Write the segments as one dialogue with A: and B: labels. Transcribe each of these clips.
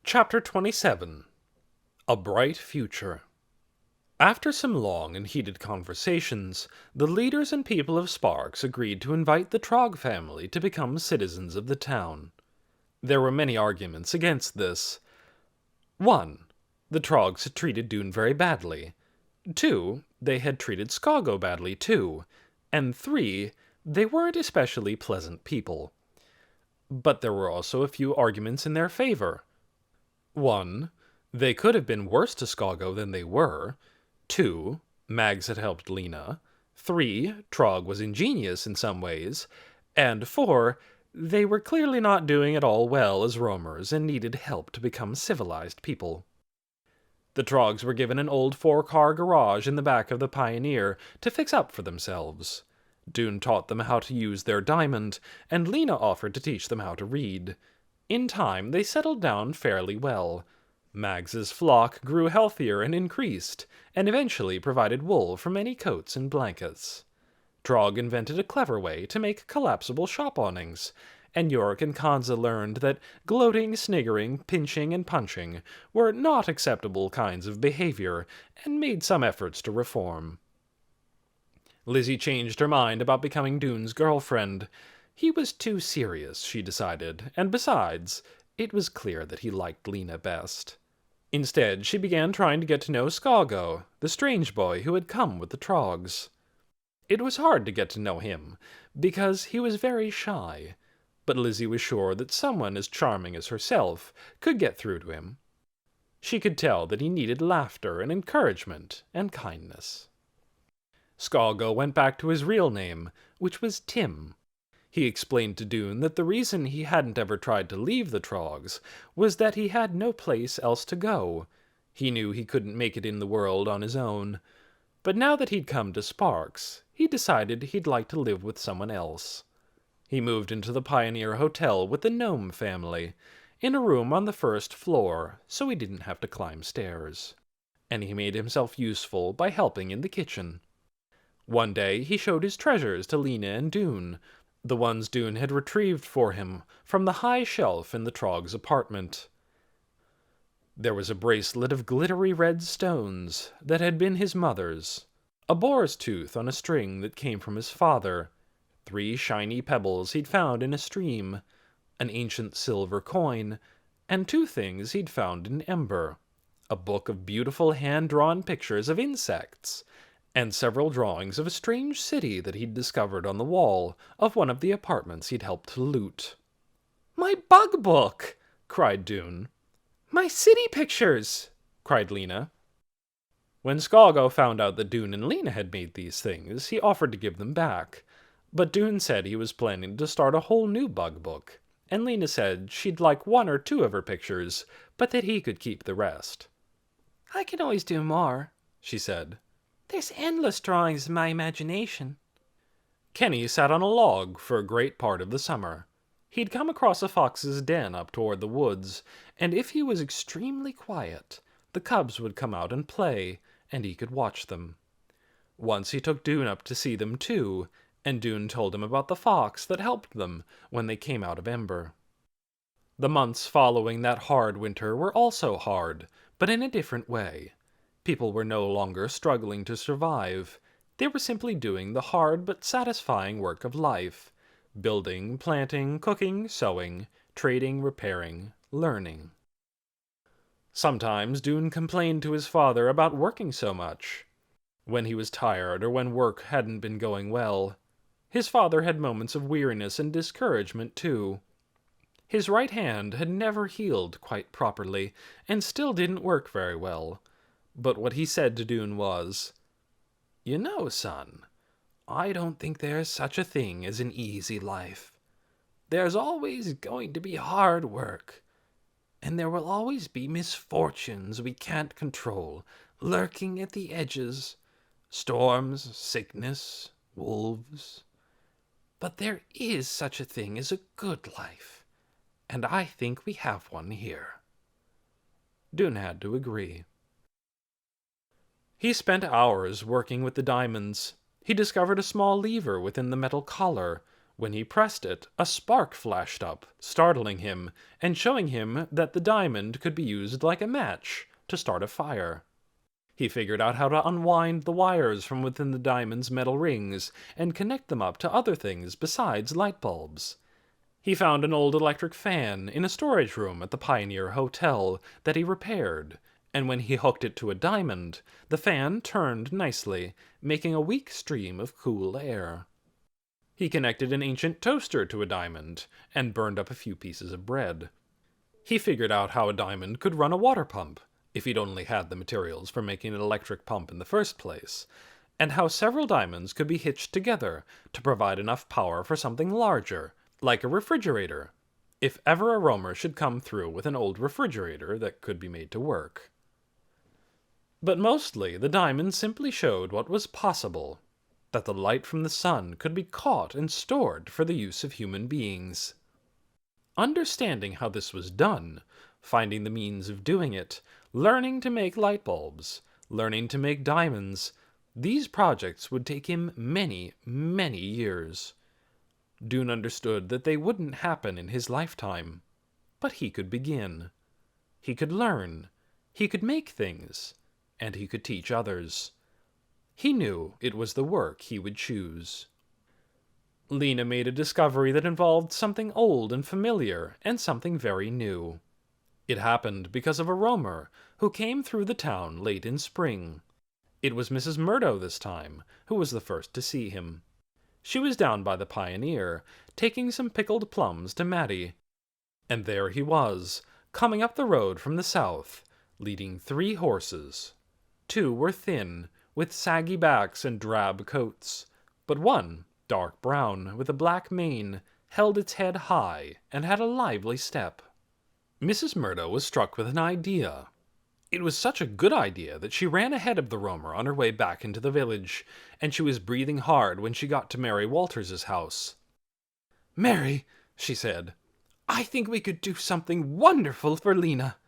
A: Chapter 27. A Bright Future. After some long and heated conversations, the leaders and people of Sparks agreed to invite the Trog family to become citizens of the town. There were many arguments against this. 1. The Trogs had treated Dune very badly. 2. They had treated Skago badly too. And 3. They weren't especially pleasant people. But there were also a few arguments in their favor. 1. They could have been worse to Skago than they were. 2. Mags had helped Lena. 3. Trog was ingenious in some ways. And 4. They were clearly not doing it all well as roamers and needed help to become civilized people. The Trogs were given an old 4-car garage in the back of the Pioneer to fix up for themselves. Dune taught them how to use their diamond, and Lena offered to teach them how to read. In time, they settled down fairly well. Mags's flock grew healthier and increased, and eventually provided wool for many coats and blankets. Trog invented a clever way to make collapsible shop awnings, and Yorick and Kanza learned that gloating, sniggering, pinching, and punching were not acceptable kinds of behavior, and made some efforts to reform. Lizzie changed her mind about becoming Dune's girlfriend. He was too serious, she decided, and besides, it was clear that he liked Lena best. Instead, she began trying to get to know Skago, the strange boy who had come with the Trogs. It was hard to get to know him, because he was very shy, but Lizzie was sure that someone as charming as herself could get through to him. She could tell that he needed laughter and encouragement and kindness. Skago went back to his real name, which was Tim. He explained to Dune that the reason he hadn't ever tried to leave the Trogs was that he had no place else to go. He knew he couldn't make it in the world on his own. But now that he'd come to Sparks, he decided he'd like to live with someone else. He moved into the Pioneer Hotel with the Gnome family, in a room on the first floor, so he didn't have to climb stairs. And he made himself useful by helping in the kitchen. One day he showed his treasures to Lena and Dune, the ones Dune had retrieved for him from the high shelf in the Trog's apartment. There was a bracelet of glittery red stones that had been his mother's, a boar's tooth on a string that came from his father, 3 shiny pebbles he'd found in a stream, an ancient silver coin, and 2 things he'd found in Ember, a book of beautiful hand-drawn pictures of insects, and several drawings of a strange city that he'd discovered on the wall of one of the apartments he'd helped to loot. "My bug book!" cried Dune. "My city pictures!" cried Lena. When Skago found out that Dune and Lena had made these things, he offered to give them back, but Dune said he was planning to start a whole new bug book, and Lena said she'd like 1 or 2 of her pictures, but that he could keep the rest. "I can always do more," she said. "There's endless drawings in my imagination." Kenny sat on a log for a great part of the summer. He'd come across a fox's den up toward the woods, and if he was extremely quiet, the cubs would come out and play, and he could watch them. Once he took Dune up to see them too, and Dune told him about the fox that helped them when they came out of Ember. The months following that hard winter were also hard, but in a different way. People were no longer struggling to survive. They were simply doing the hard but satisfying work of life, building, planting, cooking, sewing, trading, repairing, learning. Sometimes Dune complained to his father about working so much. When he was tired or when work hadn't been going well, his father had moments of weariness and discouragement too. His right hand had never healed quite properly and still didn't work very well. But what he said to Dune was, "You know, son, I don't think there's such a thing as an easy life. There's always going to be hard work, and there will always be misfortunes we can't control, lurking at the edges, storms, sickness, wolves. But there is such a thing as a good life, and I think we have one here." Dune had to agree. He spent hours working with the diamonds. He discovered a small lever within the metal collar, When he pressed it, a spark flashed up, startling him, and showing him that the diamond could be used like a match to start a fire. He figured out how to unwind the wires from within the diamond's metal rings and connect them up to other things besides light bulbs. He found an old electric fan in a storage room at the Pioneer Hotel that he repaired, and when he hooked it to a diamond, the fan turned nicely, making a weak stream of cool air. He connected an ancient toaster to a diamond and burned up a few pieces of bread. He figured out how a diamond could run a water pump, if he'd only had the materials for making an electric pump in the first place, and how several diamonds could be hitched together to provide enough power for something larger, like a refrigerator, if ever a roamer should come through with an old refrigerator that could be made to work. But mostly, the diamonds simply showed what was possible, that the light from the sun could be caught and stored for the use of human beings. Understanding how this was done, finding the means of doing it, learning to make light bulbs, learning to make diamonds, these projects would take him many, many years. Dune understood that they wouldn't happen in his lifetime, but he could begin. He could learn, he could make things, and he could teach others. He knew it was the work he would choose. Lena made a discovery that involved something old and familiar and something very new. It happened because of a roamer who came through the town late in spring. It was Mrs. Murdo this time who was the first to see him. She was down by the Pioneer, taking some pickled plums to Mattie. And there he was, coming up the road from the south, leading 3 horses. 2 were thin, with saggy backs and drab coats, but one, dark brown, with a black mane, held its head high and had a lively step. Mrs. Murdo was struck with an idea. It was such a good idea that she ran ahead of the roamer on her way back into the village, and she was breathing hard when she got to Mary Walters's house. "Mary," she said, "I think we could do something wonderful for Lena."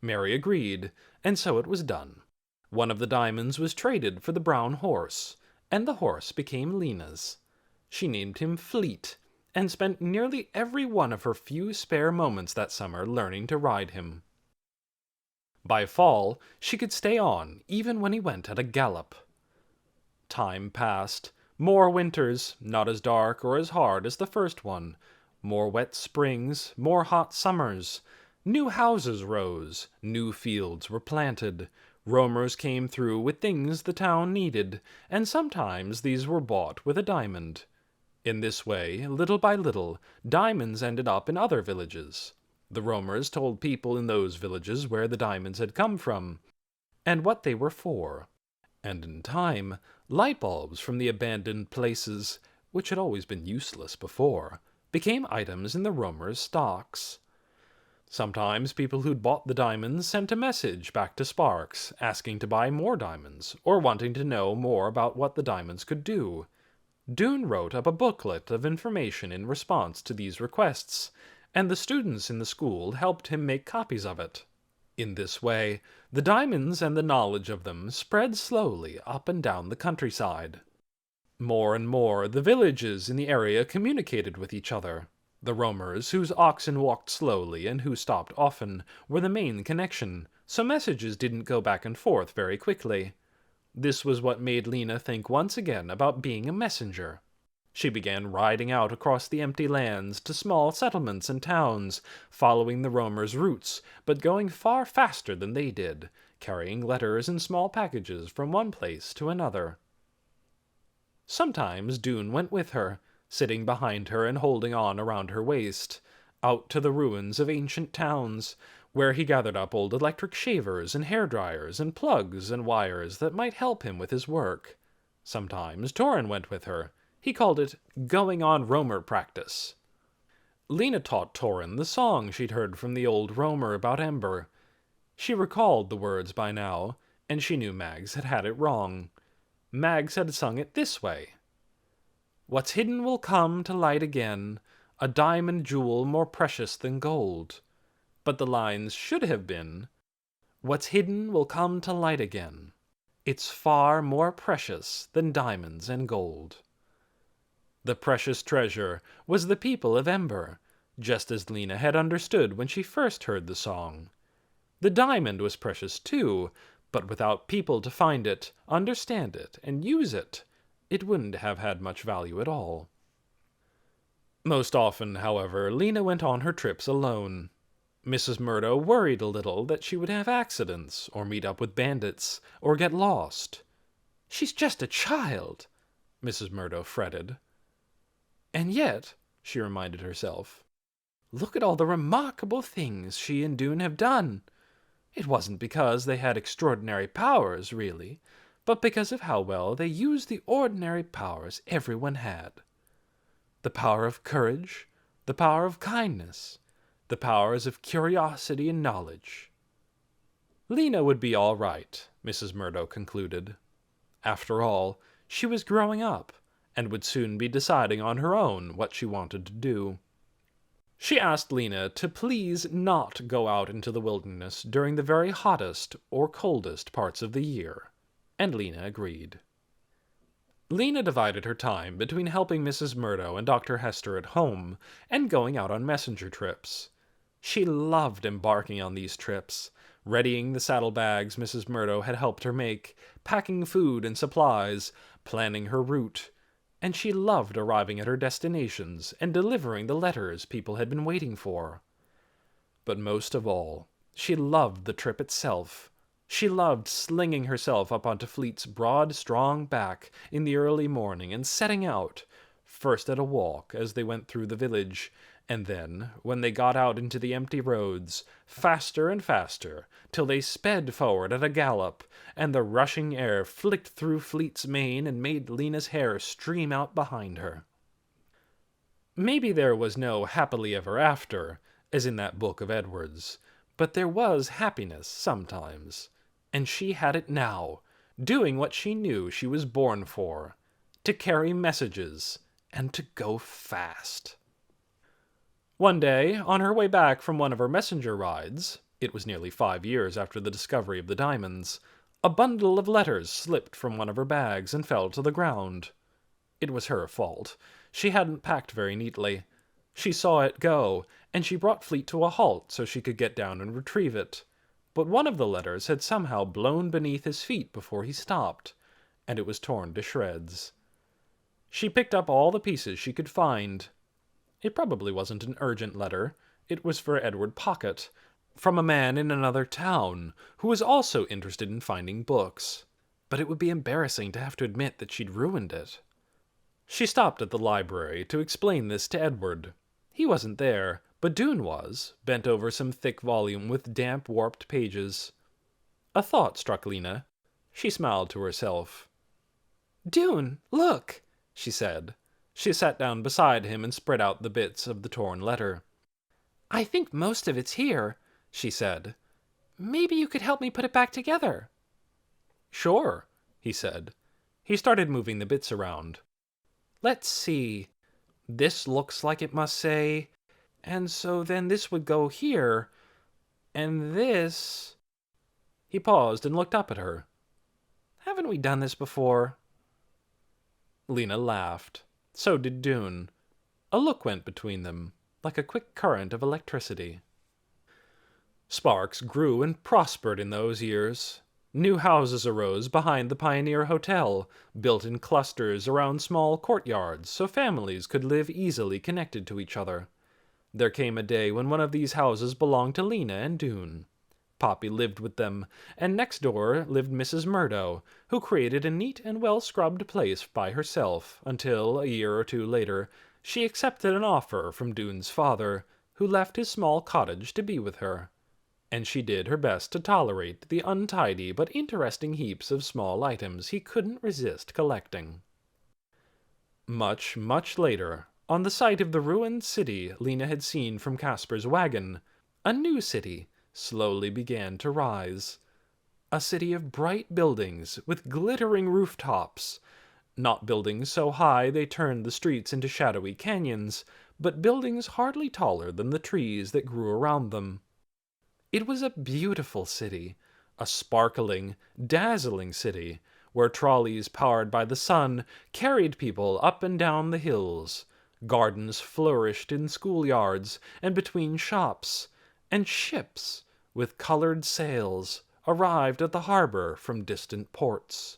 A: Mary agreed, and so it was done. One of the diamonds was traded for the brown horse, and the horse became Lena's. She named him Fleet, and spent nearly every one of her few spare moments that summer learning to ride him. By fall, she could stay on, even when he went at a gallop. Time passed. More winters, not as dark or as hard as the first one. More wet springs, more hot summers. New houses rose, new fields were planted. Roamers came through with things the town needed, and sometimes these were bought with a diamond. In this way, little by little, diamonds ended up in other villages. The roamers told people in those villages where the diamonds had come from, and what they were for. And in time, light bulbs from the abandoned places, which had always been useless before, became items in the roamers' stocks. Sometimes people who'd bought the diamonds sent a message back to Sparks, asking to buy more diamonds, or wanting to know more about what the diamonds could do. Dune wrote up a booklet of information in response to these requests, and the students in the school helped him make copies of it. In this way, the diamonds and the knowledge of them spread slowly up and down the countryside. More and more, the villages in the area communicated with each other. The roamers, whose oxen walked slowly and who stopped often, were the main connection, so messages didn't go back and forth very quickly. This was what made Lena think once again about being a messenger. She began riding out across the empty lands to small settlements and towns, following the roamers' routes, but going far faster than they did, carrying letters and small packages from one place to another. Sometimes Dune went with her, sitting behind her and holding on around her waist, out to the ruins of ancient towns, where he gathered up old electric shavers and hairdryers and plugs and wires that might help him with his work. Sometimes Torin went with her. He called it going on roamer practice. Lena taught Torin the song she'd heard from the old roamer about Ember. She recalled the words by now, and she knew Mags had had it wrong. Mags had sung it this way. "What's hidden will come to light again, a diamond jewel more precious than gold." But the lines should have been, "What's hidden will come to light again. It's far more precious than diamonds and gold." The precious treasure was the people of Ember, just as Lena had understood when she first heard the song. The diamond was precious too, but without people to find it, understand it, and use it, it wouldn't have had much value at all. Most often, however, Lena went on her trips alone. Mrs. Murdo worried a little that she would have accidents, or meet up with bandits, or get lost. "She's just a child," Mrs. Murdo fretted. "And yet," she reminded herself, "look at all the remarkable things she and Dune have done. It wasn't because they had extraordinary powers, really, but because of how well they used the ordinary powers everyone had. The power of courage, the power of kindness, the powers of curiosity and knowledge." Lena would be all right, Mrs. Murdo concluded. After all, she was growing up, and would soon be deciding on her own what she wanted to do. She asked Lena to please not go out into the wilderness during the very hottest or coldest parts of the year, and Lena agreed. Lena divided her time between helping Mrs. Murdo and Dr. Hester at home and going out on messenger trips. She loved embarking on these trips, readying the saddlebags Mrs. Murdo had helped her make, packing food and supplies, planning her route, and she loved arriving at her destinations and delivering the letters people had been waiting for. But most of all, she loved the trip itself. She loved slinging herself up onto Fleet's broad, strong back in the early morning and setting out, first at a walk as they went through the village, and then, when they got out into the empty roads, faster and faster, till they sped forward at a gallop, and the rushing air flicked through Fleet's mane and made Lena's hair stream out behind her. Maybe there was no happily ever after, as in that book of Edward's, but there was happiness sometimes, and she had it now, doing what she knew she was born for, to carry messages and to go fast. One day, on her way back from one of her messenger rides, it was nearly 5 years after the discovery of the diamonds, a bundle of letters slipped from one of her bags and fell to the ground. It was her fault. She hadn't packed very neatly. She saw it go, and she brought Fleet to a halt so she could get down and retrieve it. But one of the letters had somehow blown beneath his feet before he stopped, and it was torn to shreds. She picked up all the pieces she could find. It probably wasn't an urgent letter. It was for Edward Pocket, from a man in another town, who was also interested in finding books. But it would be embarrassing to have to admit that she'd ruined it. She stopped at the library to explain this to Edward. He wasn't there, but Dune was, bent over some thick volume with damp, warped pages. A thought struck Lena. She smiled to herself. "Dune, look," she said. She sat down beside him and spread out the bits of the torn letter. "I think most of it's here," she said. "Maybe you could help me put it back together." "Sure," he said. He started moving the bits around. "Let's see. This looks like it must say, and so then this would go here, and this..." He paused and looked up at her. "Haven't we done this before?" Lena laughed. So did Dune. A look went between them, like a quick current of electricity. Sparks grew and prospered in those years. New houses arose behind the Pioneer Hotel, built in clusters around small courtyards so families could live easily connected to each other. There came a day when one of these houses belonged to Lena and Dune. Poppy lived with them, and next door lived Mrs. Murdo, who created a neat and well-scrubbed place by herself until, a year or two later, she accepted an offer from Dune's father, who left his small cottage to be with her. And she did her best to tolerate the untidy but interesting heaps of small items he couldn't resist collecting. Much, much later, on the site of the ruined city Lena had seen from Casper's wagon, a new city slowly began to rise. A city of bright buildings with glittering rooftops. Not buildings so high they turned the streets into shadowy canyons, but buildings hardly taller than the trees that grew around them. It was a beautiful city, a sparkling, dazzling city, where trolleys powered by the sun carried people up and down the hills. Gardens flourished in schoolyards and between shops, and ships with colored sails arrived at the harbor from distant ports.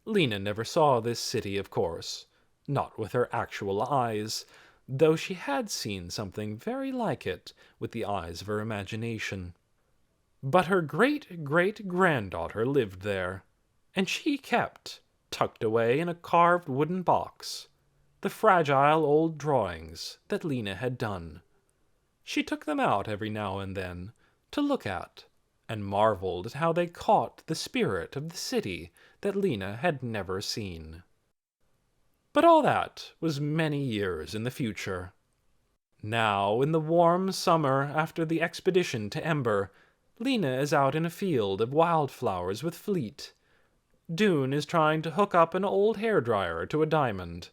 A: Lena never saw this city, of course, not with her actual eyes, though she had seen something very like it with the eyes of her imagination. But her great-great-granddaughter lived there, and she kept, tucked away in a carved wooden box, the fragile old drawings that Lena had done. She took them out every now and then to look at, and marveled at how they caught the spirit of the city that Lena had never seen. But all that was many years in the future. Now, in the warm summer after the expedition to Ember, Lena is out in a field of wildflowers with Fleet. Dune is trying to hook up an old hairdryer to a diamond.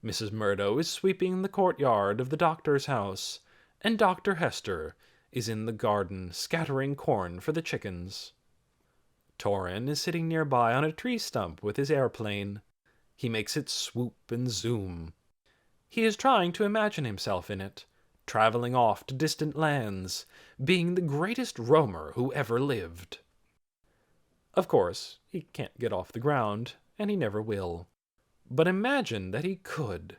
A: Mrs. Murdo is sweeping the courtyard of the doctor's house, and Dr. Hester is in the garden scattering corn for the chickens. Torin is sitting nearby on a tree stump with his airplane. He makes it swoop and zoom. He is trying to imagine himself in it, traveling off to distant lands, being the greatest roamer who ever lived. Of course, he can't get off the ground, and he never will. But imagine that he could.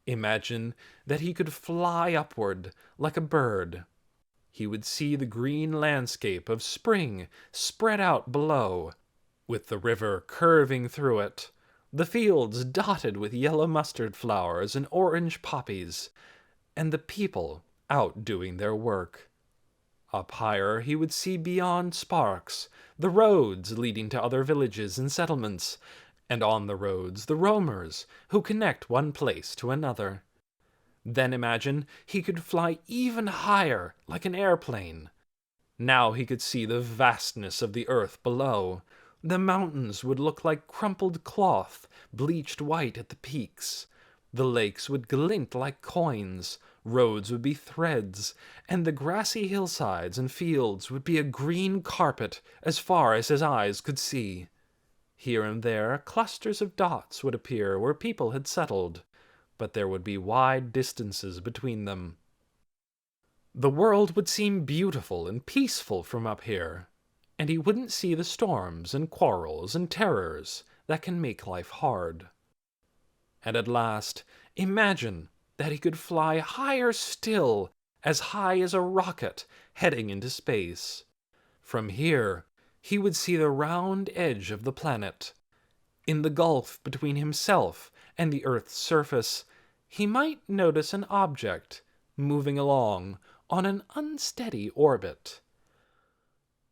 A: Imagine that he could fly upward like a bird. He would see the green landscape of spring spread out below, with the river curving through it, the fields dotted with yellow mustard flowers and orange poppies, and the people out doing their work. Up higher he would see beyond Sparks the roads leading to other villages and settlements, and on the roads the roamers who connect one place to another. Then imagine he could fly even higher like an airplane. Now he could see the vastness of the earth below. The mountains would look like crumpled cloth, bleached white at the peaks. The lakes would glint like coins, roads would be threads, and the grassy hillsides and fields would be a green carpet as far as his eyes could see. Here and there clusters of dots would appear where people had settled, but there would be wide distances between them. The world would seem beautiful and peaceful from up here, and he wouldn't see the storms and quarrels and terrors that can make life hard. And at last, imagine that he could fly higher still, as high as a rocket heading into space. From here, he would see the round edge of the planet. In the gulf between himself and the Earth's surface, he might notice an object moving along on an unsteady orbit.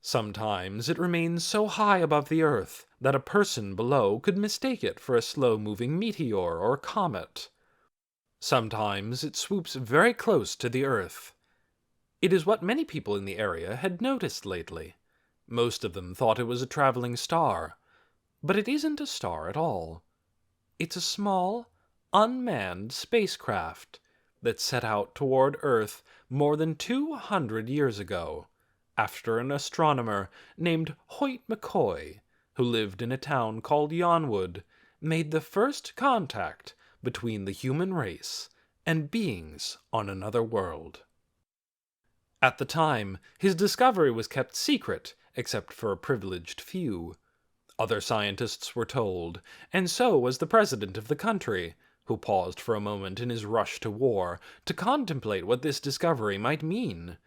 A: Sometimes it remains so high above the Earth that a person below could mistake it for a slow-moving meteor or comet. Sometimes it swoops very close to the Earth. It is what many people in the area had noticed lately. Most of them thought it was a traveling star, but it isn't a star at all. It's a small, unmanned spacecraft that set out toward Earth more than 200 years ago, after an astronomer named Hoyt McCoy, who lived in a town called Yonwood, made the first contact between the human race and beings on another world. At the time, his discovery was kept secret except for a privileged few. Other scientists were told, and so was the president of the country, who paused for a moment in his rush to war to contemplate what this discovery might mean.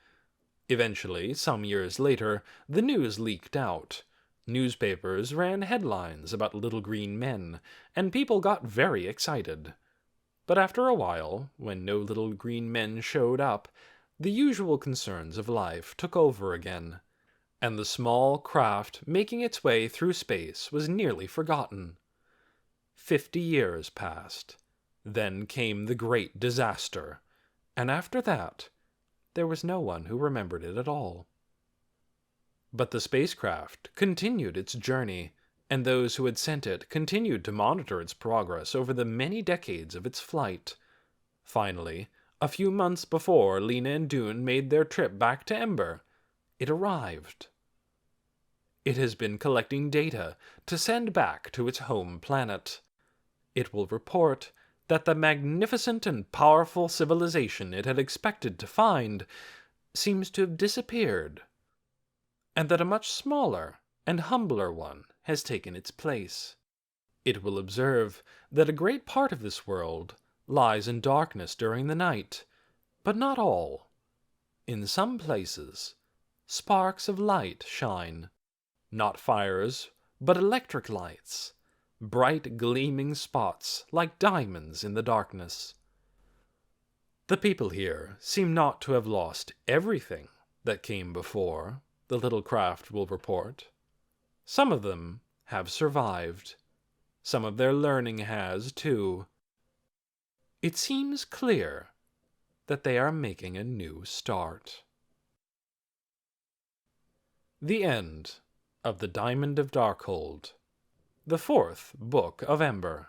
A: Eventually, some years later, the news leaked out. Newspapers ran headlines about little green men, and people got very excited. But after a while, when no little green men showed up, the usual concerns of life took over again, and the small craft making its way through space was nearly forgotten. 50 years passed. Then came the great disaster, and after that, there was no one who remembered it at all. But the spacecraft continued its journey, and those who had sent it continued to monitor its progress over the many decades of its flight. Finally, a few months before Lena and Dune made their trip back to Ember, it arrived. It has been collecting data to send back to its home planet. It will report that the magnificent and powerful civilization it had expected to find seems to have disappeared, and that a much smaller and humbler one has taken its place. It will observe that a great part of this world lies in darkness during the night, but not all. In some places, sparks of light shine, not fires, but electric lights, bright gleaming spots like diamonds in the darkness. The people here seem not to have lost everything that came before, the little craft will report. Some of them have survived. Some of their learning has, too. It seems clear that they are making a new start. The end of The Diamond of Darkhold, the fourth Book of Ember.